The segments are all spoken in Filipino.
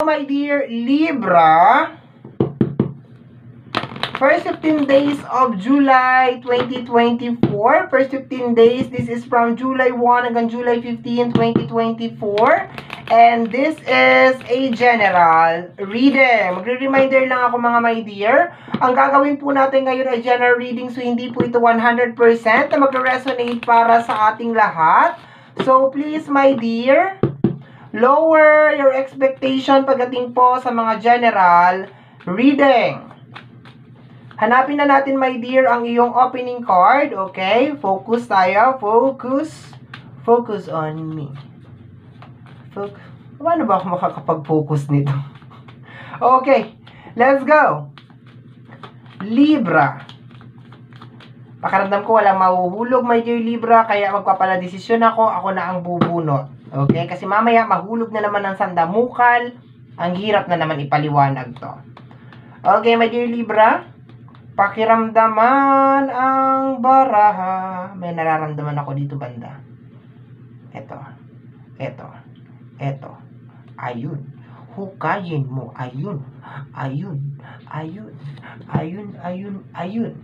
My dear Libra, first 15 days of July 2024. First 15 days, this is from July 1 hanggang July 15, 2024. And this is a general reading. Magre-reminder lang ako mga my dear. Ang gagawin po natin ngayon ay general reading, so hindi po ito 100% na magre-resonate para sa ating lahat. So please my dear, lower your expectation pagdating po sa mga general reading. Hanapin na natin, my dear, ang iyong opening card. Okay? Focus tayo. Focus. Focus on me. Paano ba ako makakapag-focus nito? Okay. Let's go. Libra. Pakiramdam ko walang mahuhulog, my dear Libra. Kaya magpapaladesisyon ako. Ako na ang bubunot. Okay? Kasi mamaya mahulog na naman ang sandamukal. Ang hirap na naman ipaliwanag to. Okay, my dear Libra. Pakiramdaman ang baraha. May nararamdaman ako dito banda. Ito. Ayun. Hukayin mo. Ayun.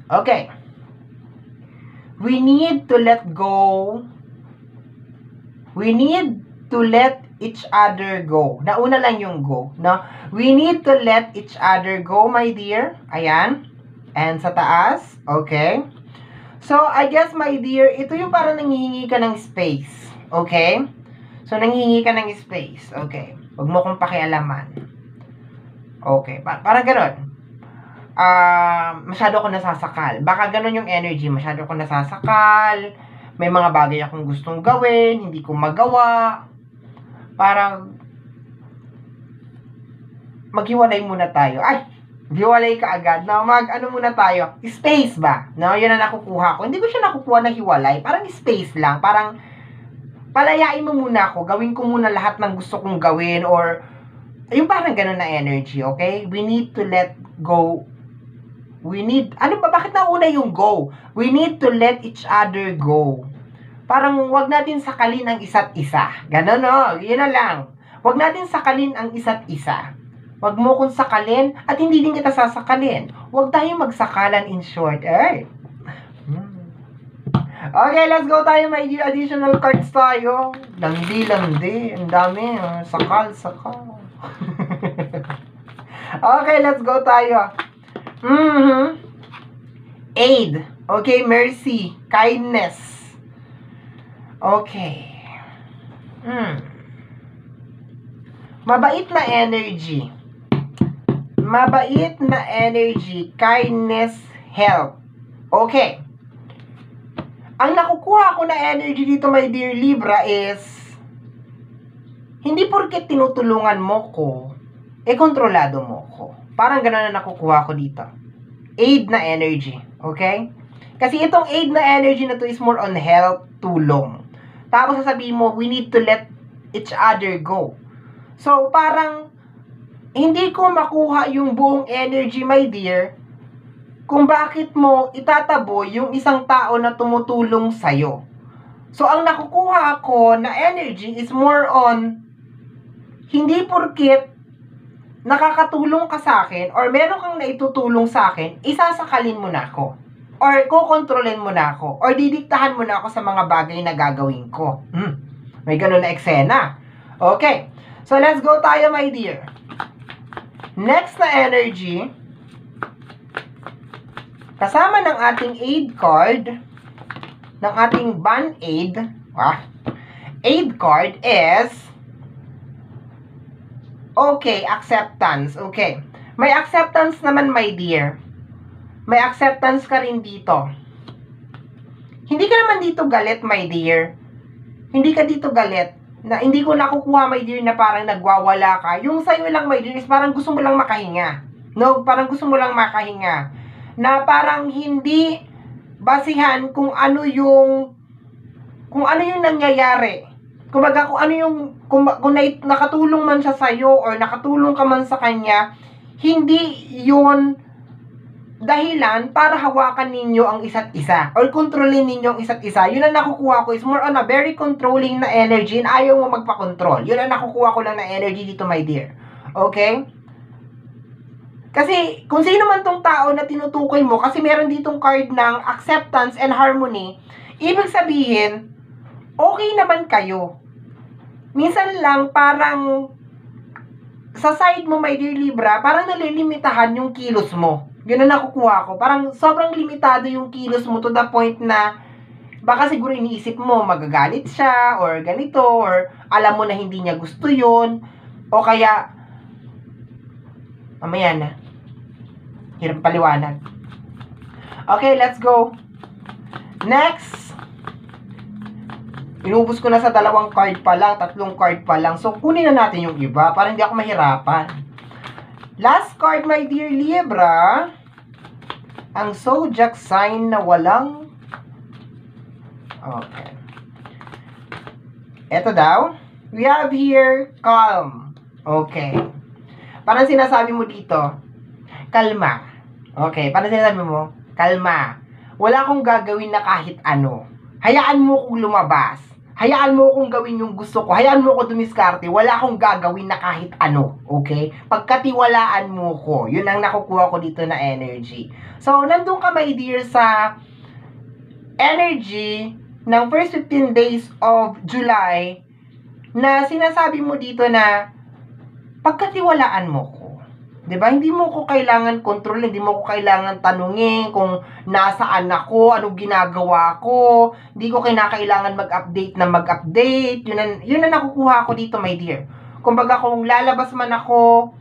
Okay. We need to let go. We need to let each other go. Nauna lang yung go. No? We need to let each other go, my dear. Ayan. And sa taas, okay? So, I guess, my dear, ito yung parang nanghihingi ka ng space, okay? So, nanghihingi ka ng space, okay? Huwag mo kong pakialaman. Okay, parang ganon. Masyado ako nasasakal. Baka ganon yung energy, masyado ako nasasakal. May mga bagay akong gustong gawin, hindi ko magawa. Parang, maghiwalay muna tayo. Ay! Hiwalay ka agad. No? Ano muna tayo? Space ba? No? Yun ang nakukuha ko. Hindi ko siya nakukuha na hiwalay. Parang space lang. Parang, palayain mo muna ako. Gawin ko muna lahat ng gusto kong gawin. Or, yung parang ganun na energy. Okay? We need to let go. Bakit nauna yung go? We need to let each other go. Parang, wag natin sakalin ang isa't isa. Ganun, no? Yun na lang. Wag natin sakalin ang isa't isa. Wag mo kong sakalin at hindi din kita sasakalin. Wag tayong magsakalan, in short. Okay, let's go tayo. May additional cards tayo. Landi. Ang dami. Sakal. Okay, let's go tayo. Aid. Okay, mercy. Kindness. Okay. Mabait na energy. Kindness, help. Okay. Ang nakukuha ko na energy dito, my dear Libra, is hindi porket tinutulungan mo ko, kontrolado mo ko. Parang gano'n na nakukuha ko dito. Aid na energy. Okay? Kasi itong aid na energy na to is more on help, tulong. Tapos sasabihin mo, we need to let each other go. So, parang hindi ko makuha yung buong energy, my dear, kung bakit mo itataboy yung isang tao na tumutulong sa'yo. So, ang nakukuha ko na energy is more on, hindi porkit nakakatulong ka sa akin or meron kang naitutulong sa akin, isasakalin mo na ako. Or kukontrolin mo na ako. Or didiktahan mo na ako sa mga bagay na gagawin ko. May ganun na eksena. Okay. So, let's go tayo, my dear. Next na energy, kasama ng ating aid card, ng ating Band-Aid, aid card is, okay, acceptance. Okay. May acceptance naman, my dear. May acceptance ka rin dito. Hindi ka naman dito galit, my dear. Hindi ka dito galit. Na hindi ko nakukuha, my dear, na parang nagwawala ka. Yung sa'yo lang, my dear, is parang gusto mo lang makahinga. No? Parang gusto mo lang makahinga. Na parang hindi basihan kung ano yung nangyayari. Kumbaga, kung nakatulong man siya sa'yo or nakatulong ka man sa kanya, hindi yun dahilan para hawakan ninyo ang isa't isa or kontrolin ninyo ang isa't isa. Yun ang nakukuha ko is more on a very controlling na energy and ayaw mo magpa-control. Yun ang nakukuha ko lang na energy dito, my dear. Okay? Kasi, kung sino man tong tao na tinutukoy mo, kasi meron ditong card ng acceptance and harmony, ibig sabihin, okay naman kayo. Minsan lang, parang, sa side mo, my dear Libra, parang nalilimitahan yung kilos mo. Yun ang nakukuha ko. Parang, sobrang limitado yung kilos mo to the point na, baka siguro iniisip mo, magagalit siya, or ganito, or alam mo na hindi niya gusto yun, o kaya, mamaya na. Hirap paliwanag. Okay, let's go. Next. Inubos ko na sa 2 card pa lang, 3 card pa lang. So, kunin na natin yung iba para hindi ako mahirapan. Last card, my dear Libra. Ang zodiac sign na walang... Okay. Ito daw. We have here, calm. Okay. Parang sinasabi mo dito, kalma. Okay, parang sinasabi mo, kalma. Wala akong gagawin na kahit ano. Hayaan mo kong lumabas. Hayaan mo kong gawin yung gusto ko. Hayaan mo ko dumiskarte. Wala akong gagawin na kahit ano. Okay? Pagkatiwalaan mo ko. Yun ang nakukuha ko dito na energy. So, nandun ka, my dear, sa energy ng first 15 days of July na sinasabi mo dito na pagkatiwalaan mo ko. 'Di ba? Hindi mo ko kailangan kontrol, hindi mo ko kailangan tanungin kung nasaan ako, anong ginagawa ko. Hindi ko kinakailangan mag-update na mag-update. Yun ang nakukuha ko dito, my dear. Kumbaga, kung lalabas man ako,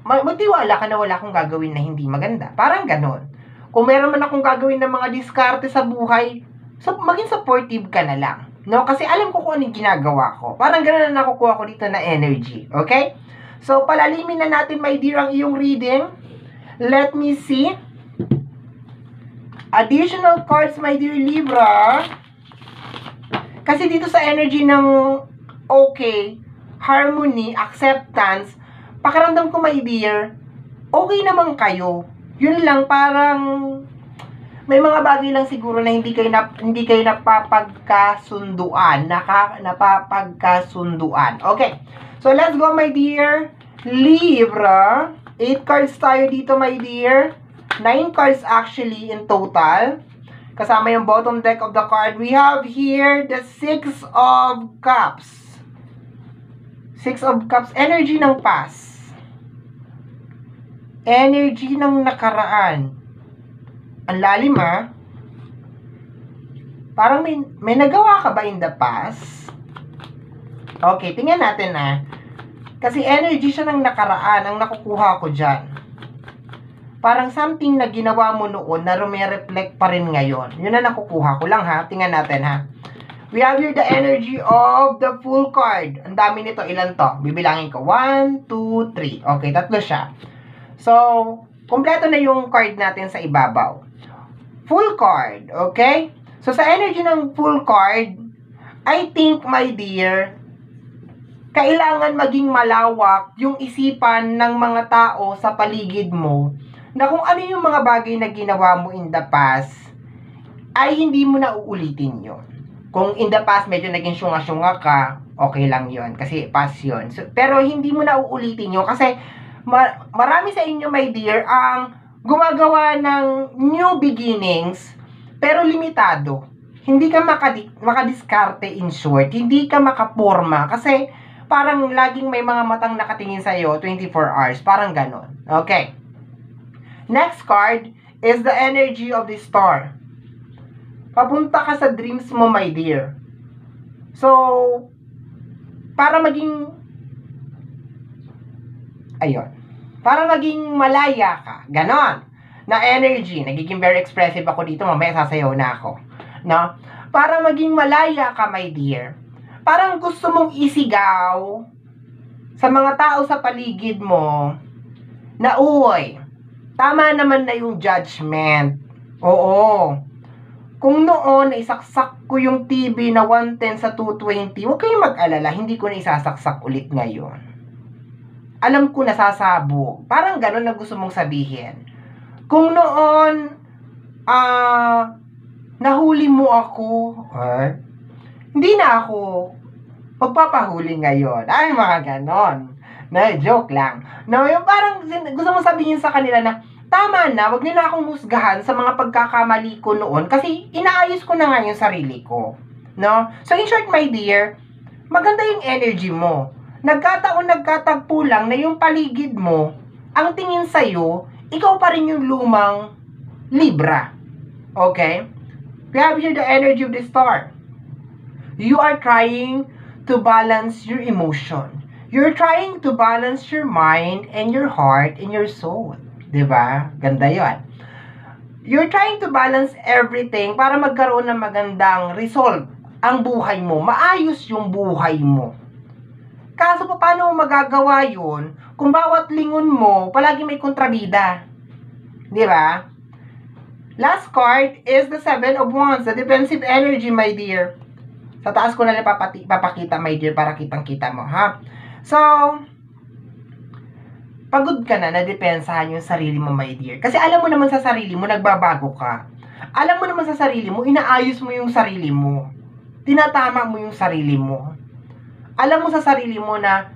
magtiwala ka na wala akong gagawin na hindi maganda. Parang ganon. Kung meron man akong gagawin ng mga diskarte sa buhay, so maging supportive ka na lang. No? Kasi alam ko kung anong ginagawa ko. Parang ganon na nakukuha ko dito na energy. Okay? So, palalimin na natin, my dear, ang iyong reading. Let me see. Additional cards, my dear Libra. Kasi dito sa energy ng okay, harmony, acceptance, pakiramdam ko, my dear, okay naman kayo. Yun lang, parang may mga bagay lang siguro na hindi kayo napapagkasunduan. Napapagkasunduan. Okay. So, let's go, my dear Libra. 8 cards tayo dito, my dear. 9 cards actually in total. Kasama yung bottom deck of the card. We have here the 6 of Cups. 6 of Cups. Energy ng past. Energy ng nakaraan. Ang lalim, ha? Parang may nagawa ka ba in the past? Okay, tingnan natin, ha? Kasi energy siya ng nakaraan ang nakukuha ko dyan. Parang something na ginawa mo noon na reflect pa rin ngayon. Yun na nakukuha ko lang, ha? Tingnan natin, ha? We have here the energy of the full card. Ang dami nito. Ilan to? Bibilangin ko. 1, 2, 3. Okay, 3 siya. So, kompleto na yung card natin sa ibabaw. Full card. Okay? So, sa energy ng full card, I think, my dear, kailangan maging malawak yung isipan ng mga tao sa paligid mo na kung ano yung mga bagay na ginawa mo in the past, ay hindi mo na uulitin yun. Kung in the past medyo naging syunga-syunga ka, okay lang yun. Kasi past yun. So, pero hindi mo na uulitin yun. Kasi marami sa inyo, my dear, ang gumagawa ng new beginnings, pero limitado. Hindi ka makadiskarte in short. Hindi ka makaporma. Kasi parang laging may mga matang nakatingin sa'yo 24 hours. Parang ganon. Okay. Next card is the energy of the star. Papunta ka sa dreams mo, my dear. So, para maging para maging malaya ka. Ganon. Na energy. Nagiging very expressive ako dito. Mamaya sasayaw na ako. No? Para maging malaya ka, my dear. Parang gusto mong isigaw sa mga tao sa paligid mo na, uy, tama naman na yung judgment. Oo. Kung noon, isaksak ko yung TV na 110 sa 220, huwag kayong mag-alala, hindi ko na isasaksak ulit ngayon. Alam ko nasasabog. Parang gano'n na gusto mong sabihin. Kung noon, nahuli mo ako, hindi na ako magpapahuli ngayon. Ay, mga ganon. Na, joke lang. No, yung parang gusto mo sabihin sa kanila na, tama na, wag niyo na akong husgahan sa mga pagkakamali ko noon kasi inaayos ko na nga yung sarili ko. No? So, in short, my dear, maganda yung energy mo. Nagkatagpo lang na yung paligid mo, ang tingin sa'yo, ikaw pa rin yung lumang Libra. Okay? We have here the energy of the star. You are trying to balance your emotion. You're trying to balance your mind and your heart and your soul. Diba? Ganda yun. You're trying to balance everything para magkaroon ng magandang result ang buhay mo. Maayos yung buhay mo. Kaso paano mo magagawa yun kung bawat lingon mo palagi may kontrabida? Diba? Last card is the Seven of Wands, the defensive energy, my dear. Sa taas ko na lang papakita, my dear, para kitang-kita mo, ha? So, pagod ka na depensahan yung sarili mo, my dear. Kasi alam mo naman sa sarili mo, nagbabago ka. Alam mo naman sa sarili mo, inaayos mo yung sarili mo. Tinatama mo yung sarili mo. Alam mo sa sarili mo na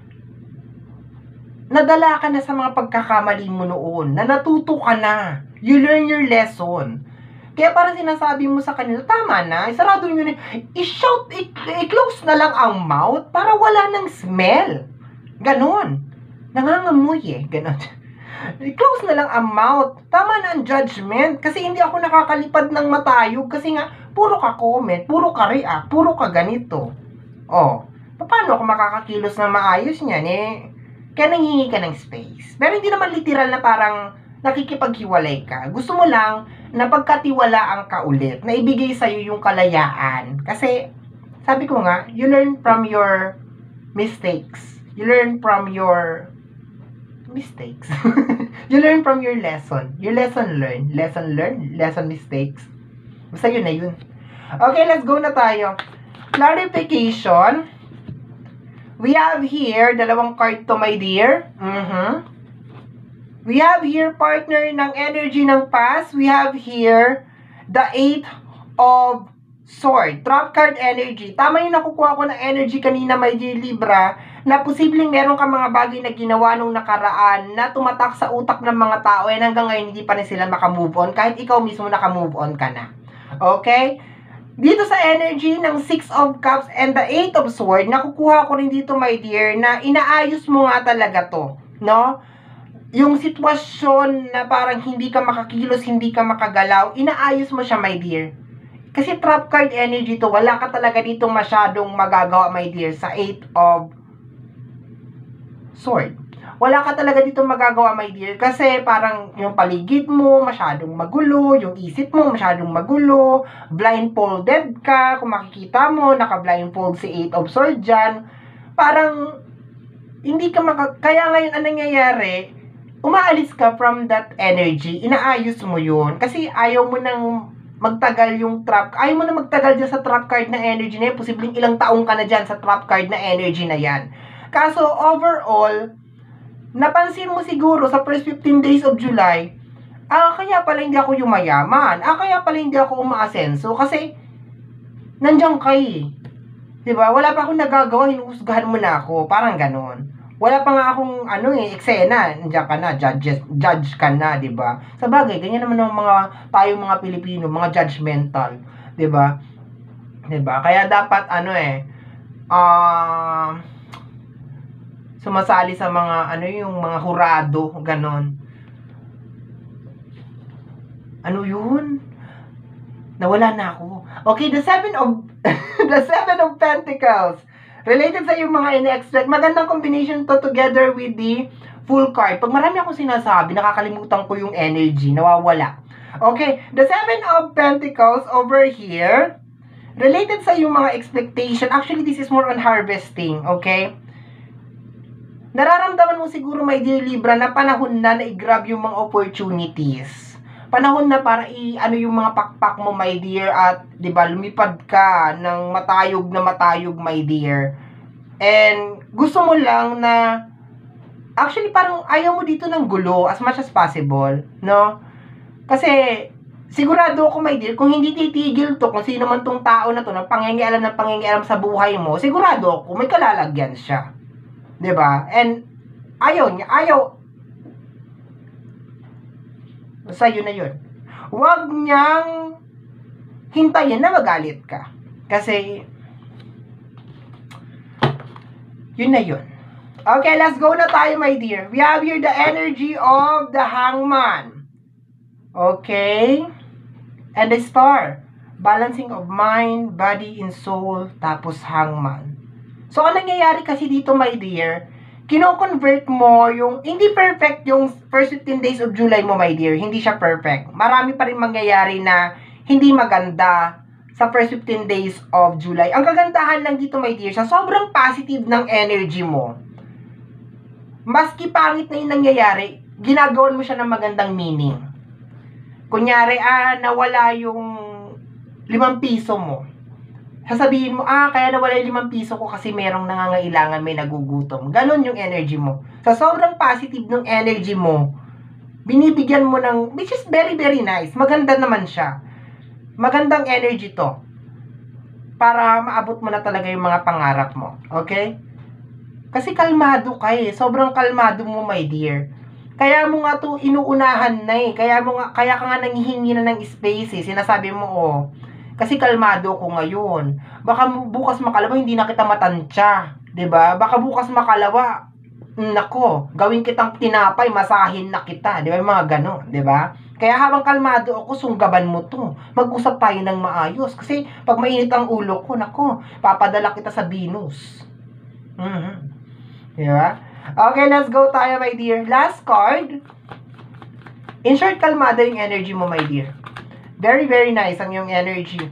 nadala ka na sa mga pagkakamali mo noon, na natuto ka na. You learn your lesson. Kaya parang sinasabi mo sa kanila, tama na, isarado nyo na, i-shout, i-close na lang ang mouth para wala ng smell. Ganon. Nangangamoy ganon. I-close na lang ang mouth. Tama na ang judgment. Kasi hindi ako nakakalipad ng matayog. Kasi nga, puro ka comment, puro ka react, puro ka ganito. Oh, paano ako makakakilos na maayos niyan kaya nanghingi ka ng space. Pero hindi naman literal na parang nakikipaghiwalay ka. Gusto mo lang na pagkatiwalaan ka ulit, na ibigay sa'yo yung kalayaan. Kasi, sabi ko nga, you learn from your mistakes. You learn from your mistakes. You learn from your lesson. Your lesson learned. Lesson learned. Lesson mistakes. Basta yun na yun. Okay, let's go na tayo. Clarification. We have here, dalawang card to, my dear. We have here partner ng energy ng past. We have here the Eight of Swords. Trap card energy. Tama yung nakukuha ko ng energy kanina, my dear Libra, na posibleng meron ka mga bagay na ginawa nung nakaraan na tumatak sa utak ng mga tao and hanggang ngayon hindi pa rin sila makamove on kahit ikaw mismo nakamove on ka na. Okay? Dito sa energy ng Six of Cups and the Eight of Swords, nakukuha ko rin dito, my dear, na inaayos mo nga talaga to. No? Yung sitwasyon na parang hindi ka makakilos, hindi ka makagalaw, inaayos mo siya, my dear. Kasi trap card energy to, wala ka talaga dito masyadong magagawa, my dear, sa Eight of Swords. Wala ka talaga dito magagawa, my dear, kasi parang yung paligid mo masyadong magulo, yung isip mo masyadong magulo, blindfolded ka, kung makikita mo, naka-blindfold si Eight of Swords dyan, parang hindi ka kaya ngayon ang nangyayari, umaalis ka from that energy, inaayos mo yun, kasi ayaw mo nang magtagal yung trap, ayaw mo na magtagal dyan sa trap card na energy na yan, posibleng ilang taong ka na dyan sa trap card na energy na yan. Kaso, overall, napansin mo siguro sa first 15 days of July, kaya pala hindi ako yumayaman, kaya pala hindi ako umaasenso, kasi, nandiyan ka diba? Wala pa akong nagagawa, hinuhusgahan mo na ako, parang ganon. Wala pa nga akong, eksena, nandiyan ka na, judge ka na, diba? Sa bagay, ganyan naman ang tayong mga Pilipino, mga judgmental, diba? Diba? Kaya dapat, sumasali sa mga, yung mga hurado, ganon. Ano yun? Nawala na ako. Okay, the Seven of Pentacles. Related sa yung mga in-expect. Magandang combination to together with the Full card. Pag marami akong sinasabi, nakakalimutan ko yung energy. Nawawala. Okay, the Seven of Pentacles over here. Related sa yung mga expectation. Actually, this is more on harvesting. Okay? Nararamdaman mo siguro, my dear Libra, na panahon na i-grab yung mga opportunities. Panahon na para yung mga pakpak mo, my dear, at 'di ba, lumipad ka ng matayog na matayog, my dear. And gusto mo lang na actually parang ayaw mo dito ng gulo as much as possible, no? Kasi sigurado ako, my dear, kung hindi titigil to, kung sino man tong tao na to, ng pangingialam sa buhay mo, sigurado ako may kalalagyan siya. 'Di ba? And Ayaw niya, ayaw. Sa'yo na yun. Huwag niyang hintayin na magalit ka. Kasi, yun na yun. Okay, let's go na tayo, my dear. We have here the energy of the hangman. Okay? And the star. Balancing of mind, body, and soul. Tapos hangman. So, ang nangyayari kasi dito, my dear, kino-convert mo yung, hindi perfect yung first 15 days of July mo, my dear. Hindi siya perfect. Marami pa rin mangyayari na hindi maganda sa first 15 days of July. Ang kagandahan lang dito, my dear, sa sobrang positive ng energy mo, maski pangit na yung nangyayari, ginagawan mo siya ng magandang meaning. Kunyari, nawala yung 5 piso mo. Sasabihin mo, kaya nawala yung 5 piso ko kasi merong nangangailangan, may nagugutom. Ganon yung energy mo. Sa sobrang positive ng energy mo, binibigyan mo ng, which is very, very nice. Maganda naman siya. Magandang energy to. Para maabot mo na talaga yung mga pangarap mo. Okay? Kasi kalmado ka eh. Sobrang kalmado mo, my dear. Kaya mo nga to inuunahan na eh. Kaya ka nga nanghihingi na ng space eh. Sinasabi mo, kasi kalmado ko ngayon. Baka bukas makalawa, hindi na kita matansya. 'Di ba? Baka bukas makalawa, nako, gawin kitang tinapay, masahin na kita. 'Di ba? Yung mga ganon, 'di ba? Kaya habang kalmado ako, sunggaban mo to. Mag-usap tayo ng maayos. Kasi pag mainit ang ulo ko, nako, papadala kita sa Venus. Diba? Okay, let's go tayo, my dear. Last card. In short, kalmado yung energy mo, my dear. Very, very nice ang yung energy.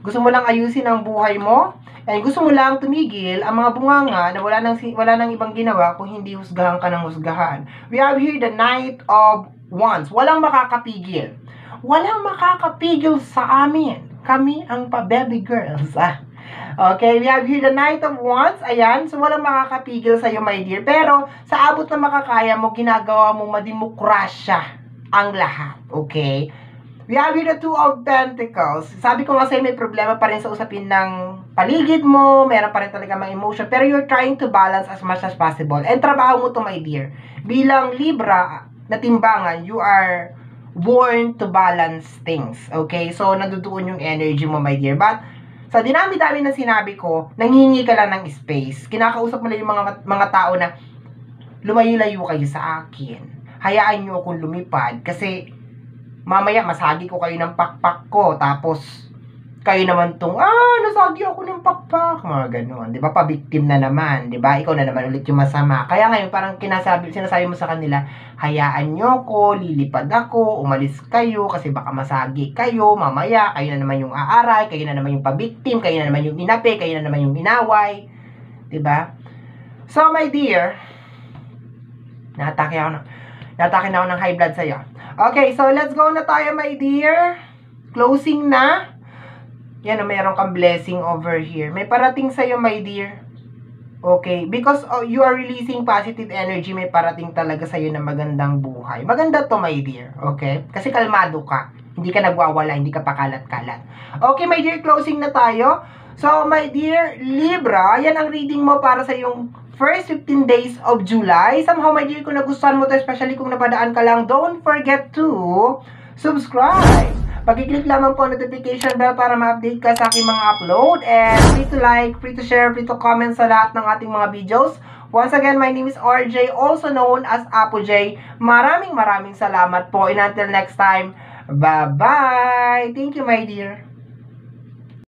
Gusto mo lang ayusin ang buhay mo, and gusto mo lang tumigil ang mga bunganga na wala nang ibang ginawa kung hindi husgahan ka ng husgahan. We have here the Knight of Wands. Walang makakapigil. Walang makakapigil sa amin. Kami ang pa-baby girls. Okay, we have here the Knight of Wands. Ayan, so walang makakapigil sa'yo, my dear. Pero, sa abot na makakaya mo, ginagawa mo mademokrasya ang lahat. Okay? We have here the Two of Pentacles. Sabi ko nga sa'yo, may problema pa rin sa usapin ng paligid mo. Meron pa rin talaga mga emotion. Pero you're trying to balance as much as possible. And trabaho mo to, my dear. Bilang Libra na timbangan, you are born to balance things. Okay? So, nandutuon yung energy mo, my dear. But, sa dinami-dami na sinabi ko, nanghingi ka lang ng space. Kinakausap mo lang yung mga tao na lumayo-layo kayo sa akin. Hayaan nyo akong lumipad. Kasi, mamaya masagi ko kayo ng pakpak ko. Tapos, kayo naman tong, nasagi ako ng pakpak. Mga ganun. Di ba? Pabiktim na naman. Di ba? Ikaw na naman ulit yung masama. Kaya ngayon, parang sinasabi mo sa kanila, hayaan nyo ko, lilipad ako, umalis kayo, kasi baka masagi kayo, mamaya, kayo na naman yung aaray, kayo na naman yung pabiktim, kayo na naman yung inapi, kayo na naman yung inaway. Di ba? So, my dear, natake na ako ng high blood sa'yo. Okay, so let's go na tayo, my dear. Closing na. Yan, mayroon kang blessing over here. May parating sa'yo, my dear. Okay, because you are releasing positive energy, may parating talaga sa'yo na magandang buhay. Maganda to, my dear. Okay? Kasi kalmado ka. Hindi ka nagwawala, hindi ka pakalat-kalat. Okay, my dear, closing na tayo. So, my dear Libra, yan ang reading mo para sa yung first 15 days of July. Somehow, my dear, kung nagustuhan mo to, especially kung napadaan ka lang, don't forget to subscribe. Pag-click lamang po notification bell para ma-update ka sa aking mga upload. And free to like, free to share, free to comment sa lahat ng ating mga videos. Once again, my name is RJ, also known as Apo J. Maraming salamat po. And until next time, bye-bye! Thank you, my dear.